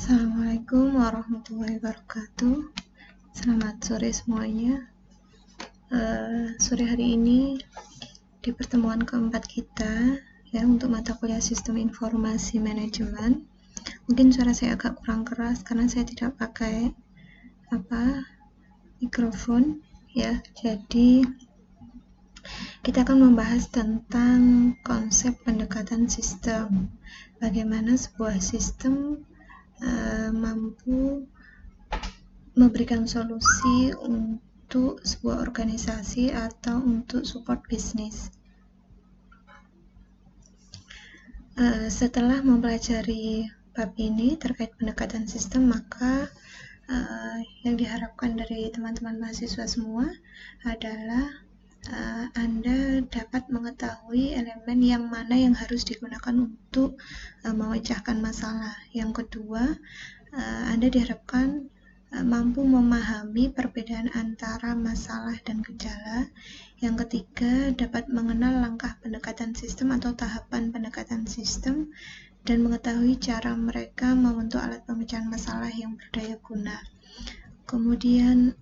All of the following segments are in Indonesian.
Assalamualaikum warahmatullahi wabarakatuh. Selamat sore semuanya. Sore hari ini di pertemuan keempat kita ya untuk mata kuliah Sistem Informasi Manajemen. Mungkin suara saya agak kurang keras karena saya tidak pakai mikrofon ya. Jadi kita akan membahas tentang konsep pendekatan sistem. Bagaimana sebuah sistem mampu memberikan solusi untuk sebuah organisasi atau untuk support bisnis. Setelah mempelajari bab ini terkait pendekatan sistem, maka yang diharapkan dari teman-teman mahasiswa semua adalah Anda dapat mengetahui elemen yang mana yang harus digunakan untuk memecahkan masalah. Yang kedua, Anda diharapkan mampu memahami perbedaan antara masalah dan gejala. Yang ketiga, dapat mengenal langkah pendekatan sistem atau tahapan pendekatan sistem dan mengetahui cara mereka membentuk alat pemecahan masalah yang berdaya guna. Kemudian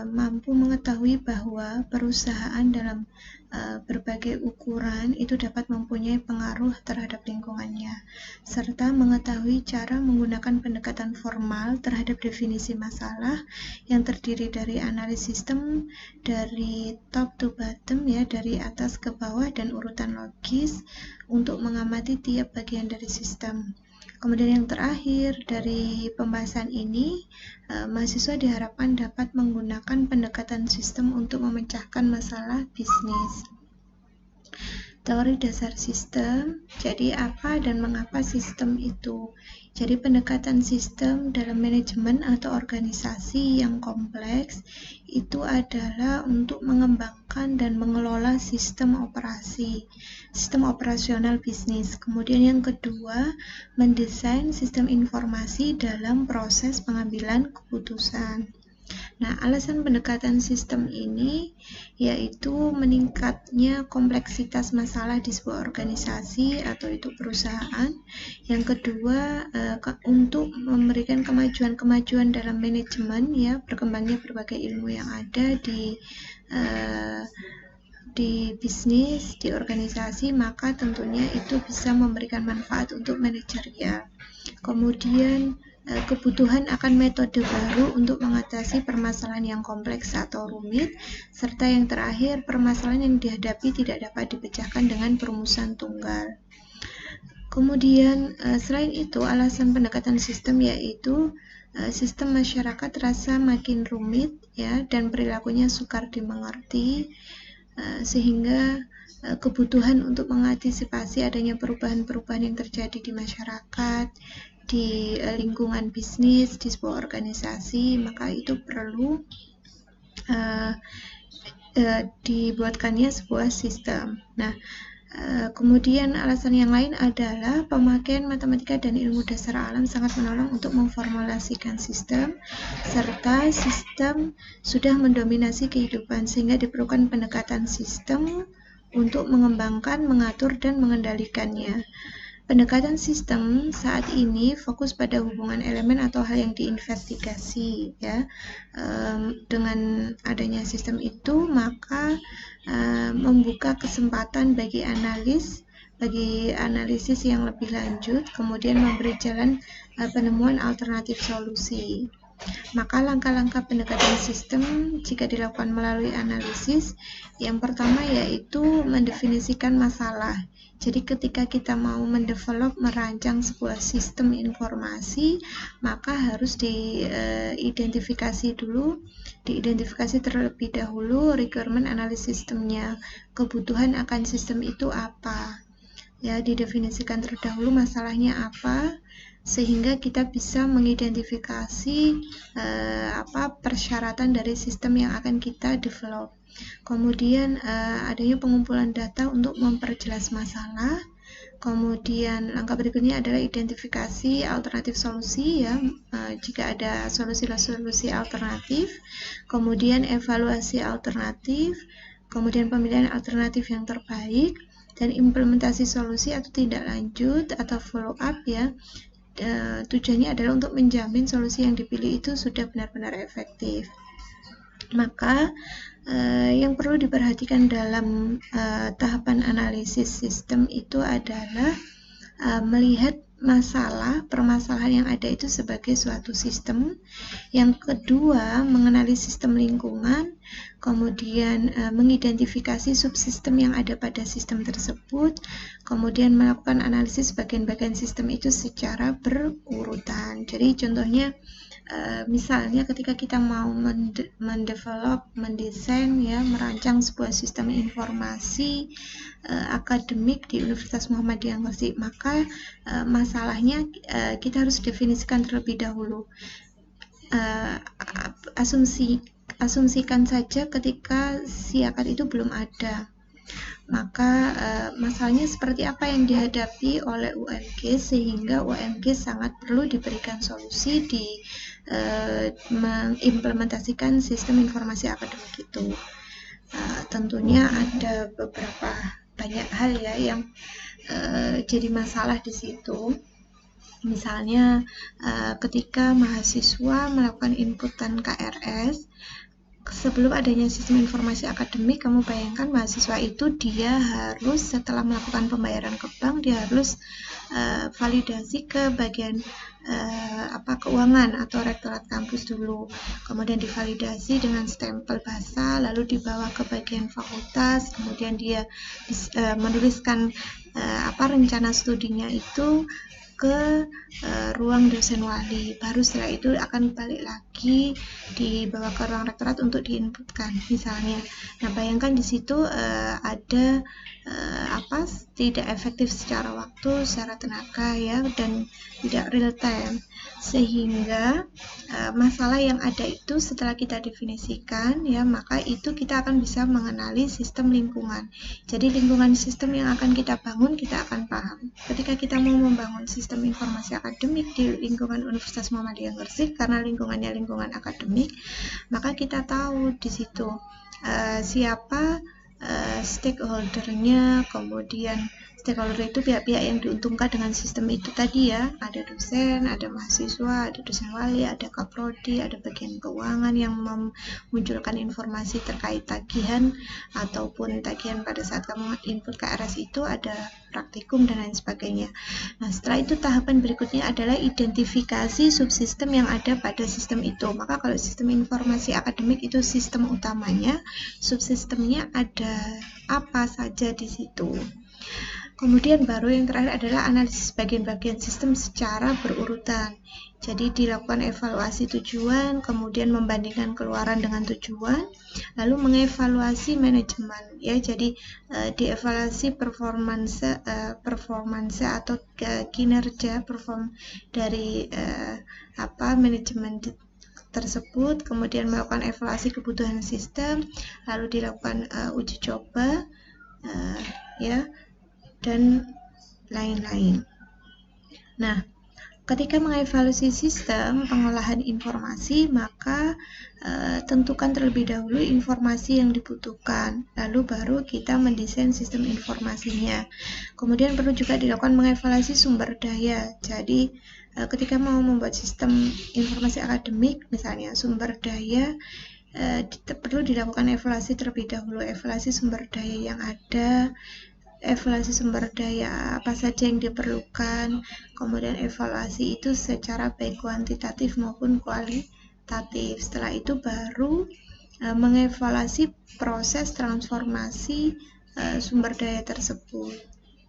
mampu mengetahui bahwa perusahaan dalam berbagai ukuran itu dapat mempunyai pengaruh terhadap lingkungannya, serta mengetahui cara menggunakan pendekatan formal terhadap definisi masalah yang terdiri dari analisis sistem dari top to bottom ya, dari atas ke bawah dan urutan logis untuk mengamati tiap bagian dari sistem. Kemudian yang terakhir dari pembahasan ini, mahasiswa diharapkan dapat menggunakan pendekatan sistem untuk memecahkan masalah bisnis. Teori dasar sistem, jadi apa dan mengapa sistem itu? Jadi pendekatan sistem dalam manajemen atau organisasi yang kompleks itu adalah untuk mengembangkan dan mengelola sistem operasional bisnis. Kemudian yang kedua, mendesain sistem informasi dalam proses pengambilan keputusan. Nah, alasan pendekatan sistem ini yaitu meningkatnya kompleksitas masalah di sebuah organisasi atau itu perusahaan. Yang kedua, untuk memberikan kemajuan-kemajuan dalam manajemen ya, berkembangnya berbagai ilmu yang ada di bisnis, di organisasi, maka tentunya itu bisa memberikan manfaat untuk manajerial. Kemudian kebutuhan akan metode baru untuk mengatasi permasalahan yang kompleks atau rumit, serta yang terakhir, permasalahan yang dihadapi tidak dapat dipecahkan dengan perumusan tunggal. Kemudian selain itu, alasan pendekatan sistem yaitu sistem masyarakat terasa makin rumit ya, dan perilakunya sukar dimengerti, sehingga kebutuhan untuk mengantisipasi adanya perubahan-perubahan yang terjadi di masyarakat, di lingkungan bisnis, di sebuah organisasi, maka itu perlu dibuatkannya sebuah sistem. Nah, kemudian alasan yang lain adalah pemakaian matematika dan ilmu dasar alam sangat menolong untuk memformulasikan sistem, serta sistem sudah mendominasi kehidupan sehingga diperlukan pendekatan sistem untuk mengembangkan, mengatur, dan mengendalikannya. Pendekatan sistem saat ini fokus pada hubungan elemen atau hal yang diinvestigasi ya. Dengan adanya sistem itu maka membuka kesempatan bagi analisis yang lebih lanjut, kemudian memberi jalan penemuan alternatif solusi. Maka langkah-langkah pendekatan sistem jika dilakukan melalui analisis, yang pertama yaitu mendefinisikan masalah. Jadi ketika kita mau merancang sebuah sistem informasi, maka harus diidentifikasi terlebih dahulu requirement analysis sistemnya, kebutuhan akan sistem itu apa. Ya, didefinisikan terdahulu masalahnya apa, sehingga kita bisa mengidentifikasi persyaratan dari sistem yang akan kita develop. Kemudian adanya pengumpulan data untuk memperjelas masalah. Kemudian langkah berikutnya adalah identifikasi alternatif solusi ya, jika ada solusi alternatif. Kemudian evaluasi alternatif. Kemudian pemilihan alternatif yang terbaik dan implementasi solusi atau tindak lanjut atau follow up ya. tujuannya adalah untuk menjamin solusi yang dipilih itu sudah benar-benar efektif. Maka yang perlu diperhatikan dalam tahapan analisis sistem itu adalah melihat permasalahan yang ada itu sebagai suatu sistem. Yang kedua, mengenali sistem lingkungan, kemudian mengidentifikasi subsistem yang ada pada sistem tersebut, kemudian melakukan analisis bagian-bagian sistem itu secara berurutan. Jadi contohnya, misalnya ketika kita mau mendesain ya, merancang sebuah sistem informasi akademik di Universitas Muhammadiyah Gresik, maka masalahnya kita harus definisikan terlebih dahulu. Asumsikan saja ketika siakat itu belum ada, maka masalahnya seperti apa yang dihadapi oleh UMG, sehingga UMG sangat perlu diberikan solusi di mengimplementasikan sistem informasi akademik itu. Tentunya ada beberapa banyak hal ya yang jadi masalah di situ. Misalnya ketika mahasiswa melakukan inputan KRS, sebelum adanya sistem informasi akademik, kamu bayangkan mahasiswa itu dia harus setelah melakukan pembayaran ke bank, dia harus validasi ke bagian keuangan atau rektorat kampus dulu, kemudian divalidasi dengan stempel basah, lalu dibawa ke bagian fakultas, kemudian dia menuliskan rencana studinya itu ke ruang dosen wali, baru setelah itu akan balik lagi dibawa ke ruang rektorat untuk diinputkan misalnya. Nah, bayangkan di situ ada tidak efektif secara waktu, secara tenaga ya, dan tidak real time, sehingga masalah yang ada itu setelah kita definisikan ya, maka itu kita akan bisa mengenali sistem lingkungan. Jadi lingkungan sistem yang akan kita bangun, kita akan paham. Ketika kita mau membangun sistem informasi akademik di lingkungan Universitas Muhammadiyah Gresik, karena lingkungannya lingkungan akademik, maka kita tahu di situ siapa stakeholdernya, kemudian stakeholder itu pihak-pihak yang diuntungkan dengan sistem itu tadi ya, ada dosen, ada mahasiswa, ada dosen wali, ada kaprodi, ada bagian keuangan yang memunculkan informasi terkait tagihan ataupun tagihan pada saat kamu input KRS itu, ada praktikum dan lain sebagainya. Nah, setelah itu tahapan berikutnya adalah identifikasi subsistem yang ada pada sistem itu. Maka kalau sistem informasi akademik itu sistem utamanya, subsistemnya ada apa saja di situ. Kemudian baru yang terakhir adalah analisis bagian-bagian sistem secara berurutan. Jadi dilakukan evaluasi tujuan, kemudian membandingkan keluaran dengan tujuan, lalu mengevaluasi manajemen ya. Jadi dievaluasi performance atau kinerja dari manajemen tersebut, kemudian melakukan evaluasi kebutuhan sistem, lalu dilakukan uji coba ya, dan lain-lain. Nah, ketika mengevaluasi sistem pengolahan informasi, maka tentukan terlebih dahulu informasi yang dibutuhkan, lalu baru kita mendesain sistem informasinya. Kemudian perlu juga dilakukan mengevaluasi sumber daya. Jadi ketika mau membuat sistem informasi akademik, misalnya sumber daya, perlu dilakukan evaluasi terlebih dahulu, evaluasi sumber daya yang ada, evaluasi sumber daya apa saja yang diperlukan, kemudian evaluasi itu secara baik kuantitatif maupun kualitatif. Setelah itu baru mengevaluasi proses transformasi sumber daya tersebut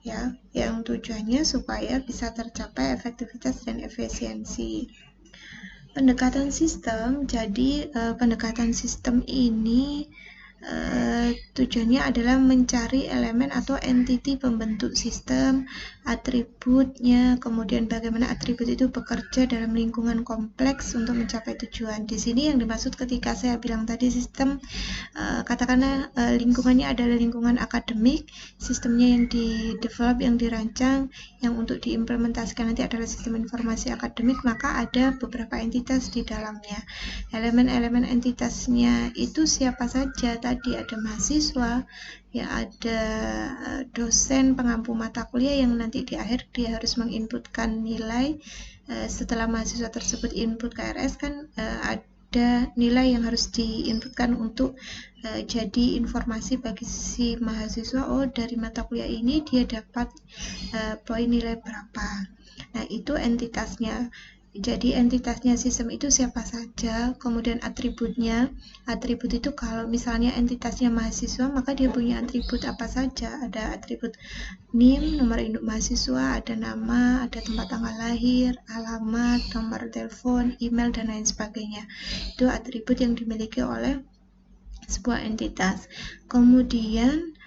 ya, yang tujuannya supaya bisa tercapai efektivitas dan efisiensi. Pendekatan sistem, jadi pendekatan sistem ini tujuannya adalah mencari elemen atau entiti pembentuk sistem, atributnya, kemudian bagaimana atribut itu bekerja dalam lingkungan kompleks untuk mencapai tujuan. Di sini yang dimaksud ketika saya bilang tadi sistem, katakanlah lingkungannya adalah lingkungan akademik, sistemnya yang di-develop, yang dirancang, yang untuk diimplementasikan nanti adalah sistem informasi akademik, maka ada beberapa entitas di dalamnya. Elemen-elemen entitasnya itu siapa saja? Tadi ada mahasiswa, ya ada dosen pengampu mata kuliah yang nanti di akhir dia harus menginputkan nilai. Setelah mahasiswa tersebut input KRS kan ada nilai yang harus diinputkan untuk jadi informasi bagi si mahasiswa, oh dari mata kuliah ini dia dapat poin nilai berapa. Nah itu entitasnya. Jadi entitasnya sistem itu siapa saja, kemudian atributnya. Atribut itu kalau misalnya entitasnya mahasiswa, maka dia punya atribut apa saja. Ada atribut NIM, nomor induk mahasiswa, ada nama, ada tempat tanggal lahir, alamat, nomor telepon, email, dan lain sebagainya. Itu atribut yang dimiliki oleh sebuah entitas. Kemudian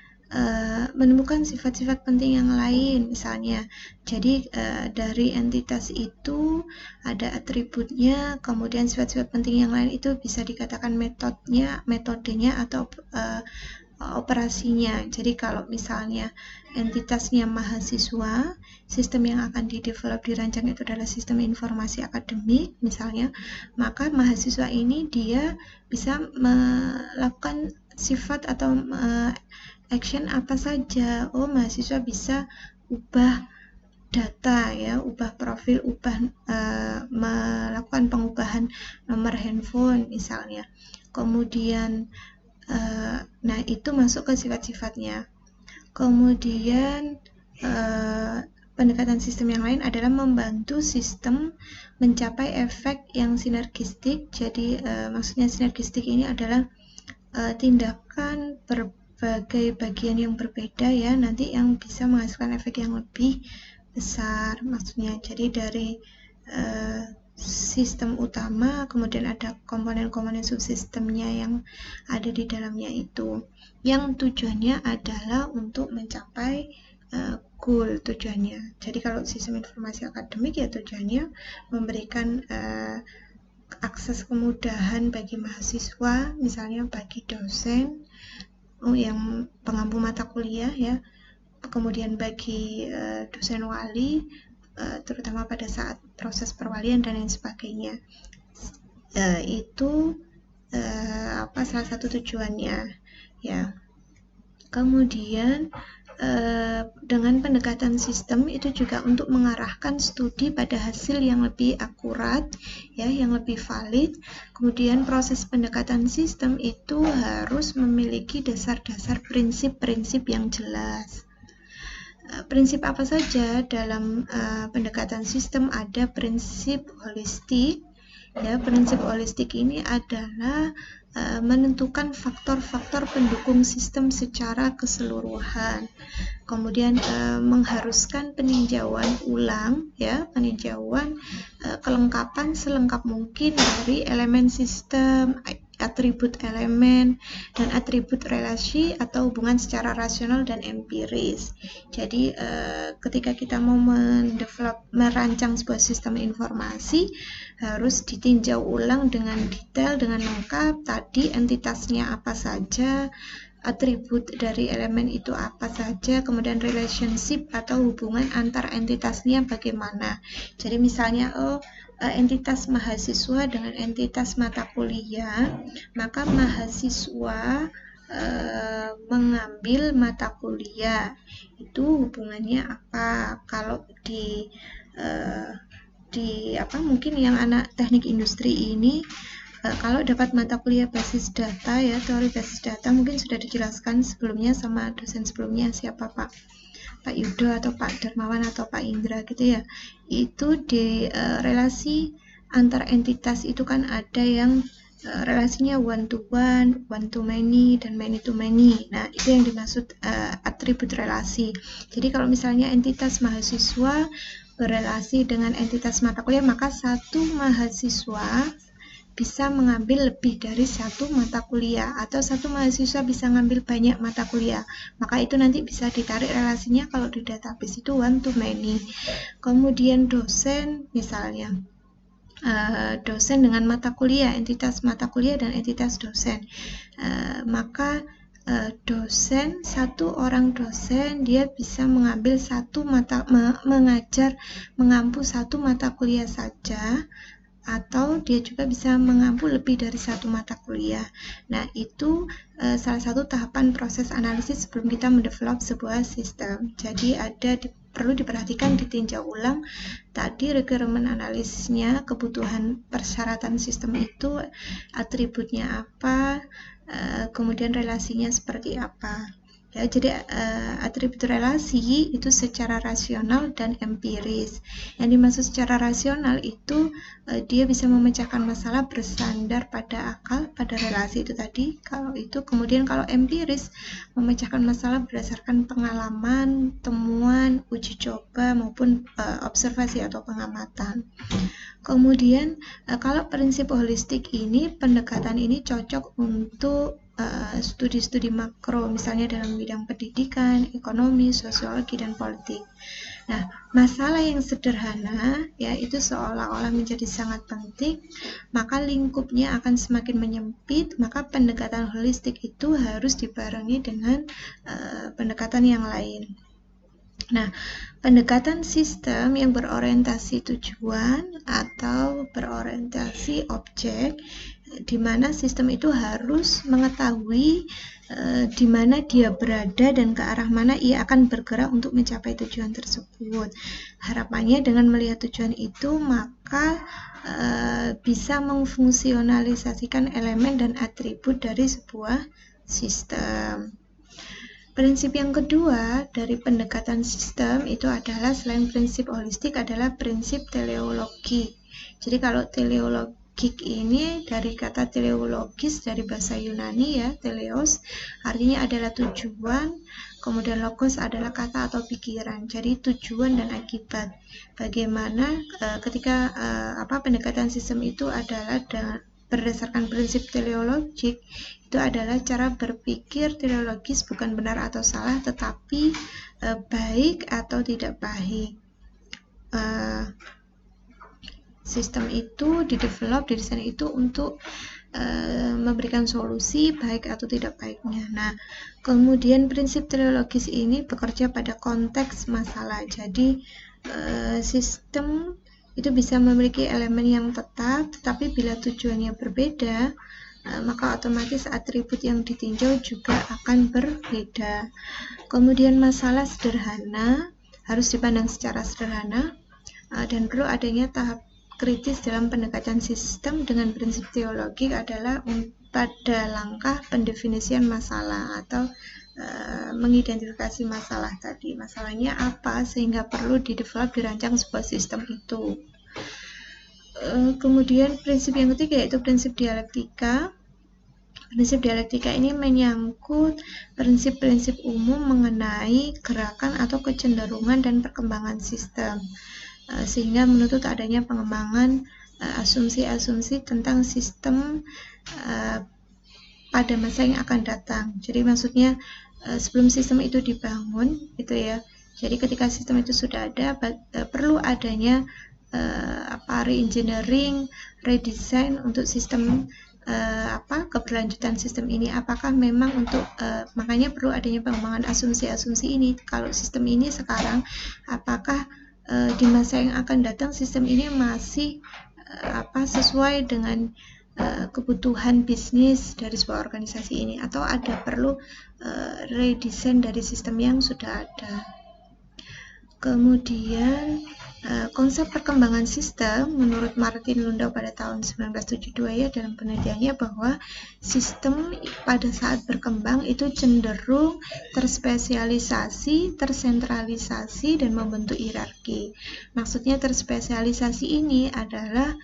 menemukan sifat-sifat penting yang lain, misalnya jadi dari entitas itu ada atributnya, kemudian sifat-sifat penting yang lain itu bisa dikatakan metodenya atau operasinya. Jadi kalau misalnya entitasnya mahasiswa, sistem yang akan didevelop dirancang itu adalah sistem informasi akademik misalnya, maka mahasiswa ini dia bisa melakukan sifat atau action apa saja. Oh, mahasiswa bisa ubah data ya, ubah profil, melakukan pengubahan nomor handphone misalnya. Kemudian nah itu masuk ke sifat-sifatnya. Kemudian pendekatan sistem yang lain adalah membantu sistem mencapai efek yang sinergistik. Jadi maksudnya sinergistik ini adalah tindakan berbagai bagian yang berbeda ya, nanti yang bisa menghasilkan efek yang lebih besar maksudnya. Jadi dari sistem utama, kemudian ada komponen-komponen subsistemnya yang ada di dalamnya itu, yang tujuannya adalah untuk mencapai goal tujuannya. Jadi kalau sistem informasi akademik ya tujuannya memberikan akses kemudahan bagi mahasiswa, misalnya bagi dosen yang pengampu mata kuliah ya, kemudian bagi dosen wali, terutama pada saat proses perwalian dan lain sebagainya. Itu salah satu tujuannya ya. Kemudian dengan pendekatan sistem itu juga untuk mengarahkan studi pada hasil yang lebih akurat ya, yang lebih valid. Kemudian proses pendekatan sistem itu harus memiliki dasar-dasar prinsip-prinsip yang jelas. Prinsip apa saja dalam pendekatan sistem? Ada prinsip holistik ya. Prinsip holistik ini adalah menentukan faktor-faktor pendukung sistem secara keseluruhan. Kemudian mengharuskan peninjauan ulang ya, peninjauan kelengkapan selengkap mungkin dari elemen sistem, atribut elemen, dan atribut relasi atau hubungan secara rasional dan empiris. Jadi ketika kita mau merancang sebuah sistem informasi, harus ditinjau ulang dengan detail, dengan lengkap, tadi entitasnya apa saja, atribut dari elemen itu apa saja, kemudian relationship atau hubungan antar entitasnya bagaimana. Jadi misalnya entitas mahasiswa dengan entitas mata kuliah, maka mahasiswa mengambil mata kuliah itu hubungannya apa. Kalau mungkin yang anak teknik industri ini kalau dapat mata kuliah basis data ya, teori basis data mungkin sudah dijelaskan sebelumnya sama dosen sebelumnya, siapa Pak Yudo atau Pak Darmawan atau Pak Indra gitu ya. Itu di relasi antar entitas itu kan ada yang relasinya one to one, one to many, dan many to many. Nah, itu yang dimaksud atribut relasi. Jadi kalau misalnya entitas mahasiswa berelasi dengan entitas mata kuliah, maka satu mahasiswa bisa mengambil lebih dari satu mata kuliah, atau satu mahasiswa bisa ngambil banyak mata kuliah, maka itu nanti bisa ditarik relasinya kalau di database itu one to many. Kemudian dosen misalnya, dosen dengan mata kuliah, entitas mata kuliah dan entitas dosen, maka dosen, satu orang dosen dia bisa mengampu satu mata kuliah saja atau dia juga bisa mengampu lebih dari satu mata kuliah. Nah, itu salah satu tahapan proses analisis sebelum kita mendevelop sebuah sistem. Jadi perlu diperhatikan, ditinjau ulang tadi requirement analisisnya, kebutuhan persyaratan sistem itu, atributnya apa, kemudian relasinya seperti apa. Ya, jadi atribut relasi itu secara rasional dan empiris. Yang dimaksud secara rasional itu dia bisa memecahkan masalah bersandar pada akal, pada relasi itu tadi. Kalau itu, kemudian kalau empiris, memecahkan masalah berdasarkan pengalaman, temuan, uji coba maupun observasi atau pengamatan. Kemudian kalau prinsip holistik ini, pendekatan ini cocok untuk studi-studi makro, misalnya dalam bidang pendidikan, ekonomi, sosiologi, dan politik. Nah, masalah yang sederhana ya itu seolah-olah menjadi sangat penting, maka lingkupnya akan semakin menyempit, maka pendekatan holistik itu harus dibarengi dengan pendekatan yang lain. Nah, pendekatan sistem yang berorientasi tujuan atau berorientasi objek, di mana sistem itu harus mengetahui di mana dia berada dan ke arah mana ia akan bergerak untuk mencapai tujuan tersebut. Harapannya dengan melihat tujuan itu, maka bisa memfungsionalisasikan elemen dan atribut dari sebuah sistem. Prinsip yang kedua dari pendekatan sistem itu adalah, selain prinsip holistik, adalah prinsip teleologi. Jadi kalau teleologik ini dari kata teleologis, dari bahasa Yunani ya, teleos, artinya adalah tujuan, kemudian logos adalah kata atau pikiran. Jadi tujuan dan akibat. Bagaimana ketika pendekatan sistem itu adalah berdasarkan prinsip teleologik, itu adalah cara berpikir teleologis, bukan benar atau salah, tetapi baik atau tidak baik. Sistem itu didesain itu untuk memberikan solusi baik atau tidak baiknya. Nah, kemudian prinsip teleologis ini bekerja pada konteks masalah. Jadi sistem itu bisa memiliki elemen yang tetap, tetapi bila tujuannya berbeda, maka otomatis atribut yang ditinjau juga akan berbeda. Kemudian masalah sederhana harus dipandang secara sederhana, dan perlu adanya tahap kritis dalam pendekatan sistem dengan prinsip teologik adalah pada langkah pendefinisian masalah atau mengidentifikasi masalah tadi. Masalahnya apa sehingga perlu dirancang sebuah sistem itu. Kemudian prinsip yang ketiga yaitu prinsip dialektika. Prinsip dialektika ini menyangkut prinsip-prinsip umum mengenai gerakan atau kecenderungan dan perkembangan sistem, sehingga menuntut adanya pengembangan asumsi-asumsi tentang sistem pada masa yang akan datang. Jadi maksudnya sebelum sistem itu dibangun gitu ya. Jadi ketika sistem itu sudah ada, perlu adanya re-engineering, redesign untuk sistem keberlanjutan sistem ini. Apakah memang untuk makanya perlu adanya pengembangan asumsi-asumsi ini. Kalau sistem ini sekarang, apakah di masa yang akan datang sistem ini masih sesuai dengan kebutuhan bisnis dari sebuah organisasi ini, atau ada perlu redesign dari sistem yang sudah ada. Kemudian konsep perkembangan sistem menurut Martin Landau pada tahun 1972 ya, dalam penelitiannya bahwa sistem pada saat berkembang itu cenderung terspesialisasi, tersentralisasi, dan membentuk hierarki. Maksudnya terspesialisasi ini adalah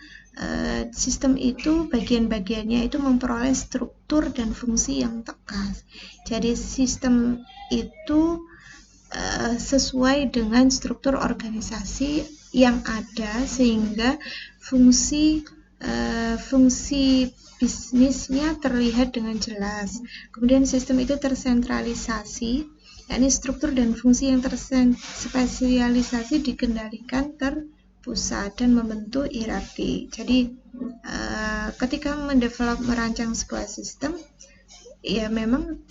sistem itu bagian-bagiannya itu memperoleh struktur dan fungsi yang tegas. Jadi sistem itu sesuai dengan struktur organisasi yang ada, sehingga fungsi bisnisnya terlihat dengan jelas. Kemudian sistem itu tersentralisasi, yakni struktur dan fungsi yang terspesialisasi dikendalikan terpusat dan membentuk hierarki. Jadi ketika merancang sebuah sistem ya memang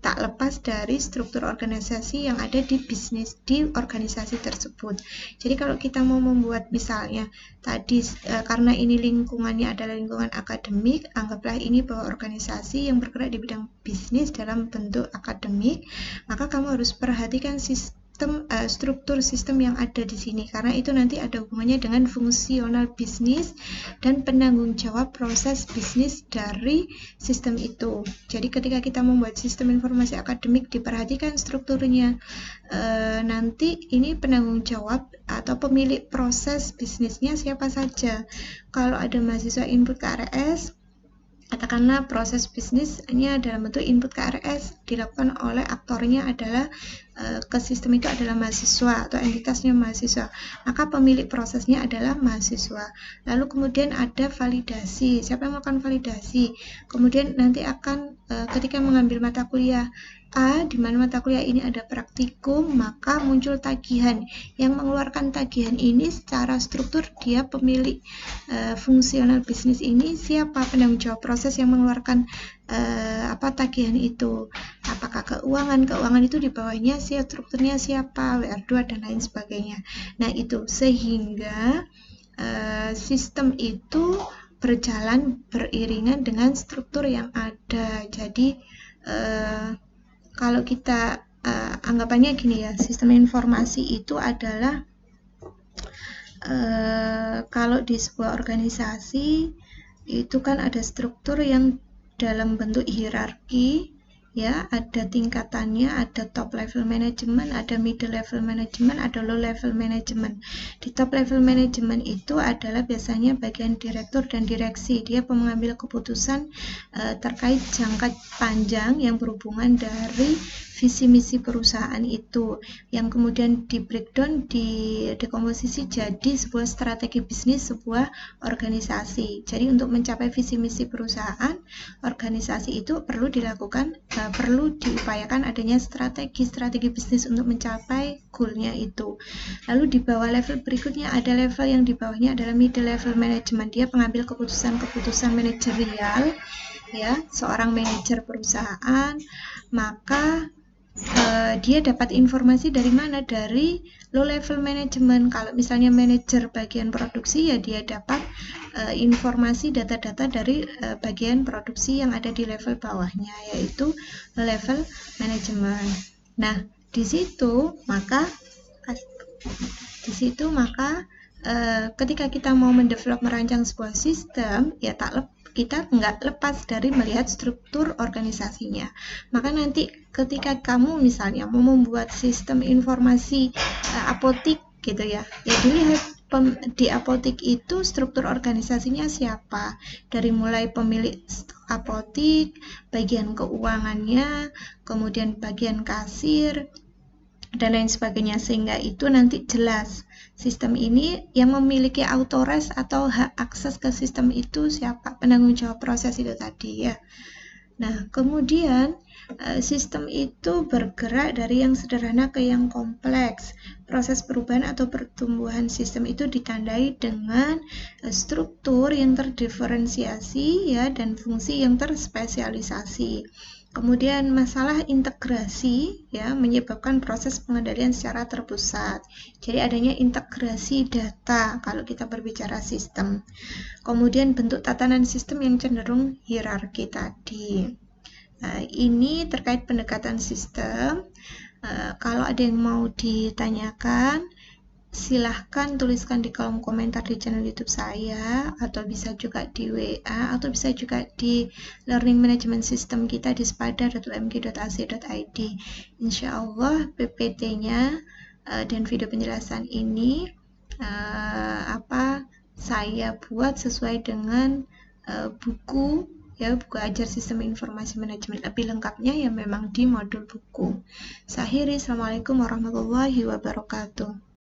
tak lepas dari struktur organisasi yang ada di bisnis di organisasi tersebut. Jadi kalau kita mau membuat misalnya tadi karena ini lingkungannya adalah lingkungan akademik, anggaplah ini bahwa organisasi yang bergerak di bidang bisnis dalam bentuk akademik, maka kamu harus perhatikan struktur sistem yang ada di sini, karena itu nanti ada hubungannya dengan fungsional bisnis dan penanggung jawab proses bisnis dari sistem itu. Jadi ketika kita membuat sistem informasi akademik, diperhatikan strukturnya. Nanti ini penanggung jawab atau pemilik proses bisnisnya siapa saja. Kalau ada mahasiswa input KRS, katakanlah proses bisnisnya dalam bentuk input KRS dilakukan oleh aktornya adalah ke sistem itu adalah mahasiswa atau entitasnya mahasiswa, maka pemilik prosesnya adalah mahasiswa. Lalu kemudian ada validasi, siapa yang melakukan validasi, kemudian nanti akan ketika mengambil mata kuliah A, di mana mata kuliah ini ada praktikum, maka muncul tagihan. Yang mengeluarkan tagihan ini secara struktur dia pemilik fungsional bisnis ini siapa, penanggung jawab proses yang mengeluarkan tagihan itu. Apakah keuangan itu di bawahnya strukturnya siapa, WR2 dan lain sebagainya. Nah itu sehingga sistem itu berjalan beriringan dengan struktur yang ada. Jadi kalau kita anggapannya gini ya, sistem informasi itu adalah kalau di sebuah organisasi itu kan ada struktur yang dalam bentuk hierarki, ya, ada tingkatannya, ada top level management, ada middle level management, ada low level management. Di top level management itu adalah biasanya bagian direktur dan direksi, dia pengambil keputusan terkait jangka panjang yang berhubungan dari visi misi perusahaan itu, yang kemudian di breakdown, dekomposisi jadi sebuah strategi bisnis sebuah organisasi. Jadi untuk mencapai visi misi perusahaan, organisasi itu perlu diupayakan adanya strategi bisnis untuk mencapai goalnya itu. Lalu di bawah level berikutnya ada level yang di bawahnya adalah middle level management, dia pengambil keputusan manajerial, ya, seorang manajer perusahaan, maka dia dapat informasi dari mana? Dari low level management. Kalau misalnya manajer bagian produksi, ya dia dapat informasi data-data dari bagian produksi yang ada di level bawahnya, yaitu level management. Nah, di situ maka ketika kita mau merancang sebuah sistem, ya kita nggak lepas dari melihat struktur organisasinya. Maka nanti ketika kamu misalnya mau membuat sistem informasi apotik gitu ya dilihat di apotik itu struktur organisasinya siapa, dari mulai pemilik apotik, bagian keuangannya, kemudian bagian kasir, dan lain sebagainya, sehingga itu nanti jelas sistem ini yang memiliki authorize atau hak akses ke sistem itu siapa, penanggung jawab proses itu tadi ya. Nah, kemudian sistem itu bergerak dari yang sederhana ke yang kompleks. Proses perubahan atau pertumbuhan sistem itu ditandai dengan struktur yang terdiferensiasi ya dan fungsi yang terspesialisasi. Kemudian masalah integrasi ya menyebabkan proses pengendalian secara terpusat. Jadi adanya integrasi data kalau kita berbicara sistem. Kemudian bentuk tatanan sistem yang cenderung hierarki tadi. Nah, ini terkait pendekatan sistem. Kalau ada yang mau ditanyakan, silahkan tuliskan di kolom komentar di channel YouTube saya, atau bisa juga di WA, atau bisa juga di Learning Management System kita di spada.umg.ac.id. Insya Allah PPT-nya dan video penjelasan ini saya buat sesuai dengan buku ajar sistem informasi manajemen. Lebih lengkapnya ya memang di modul buku. Saya akhiri, Assalamualaikum warahmatullahi wabarakatuh.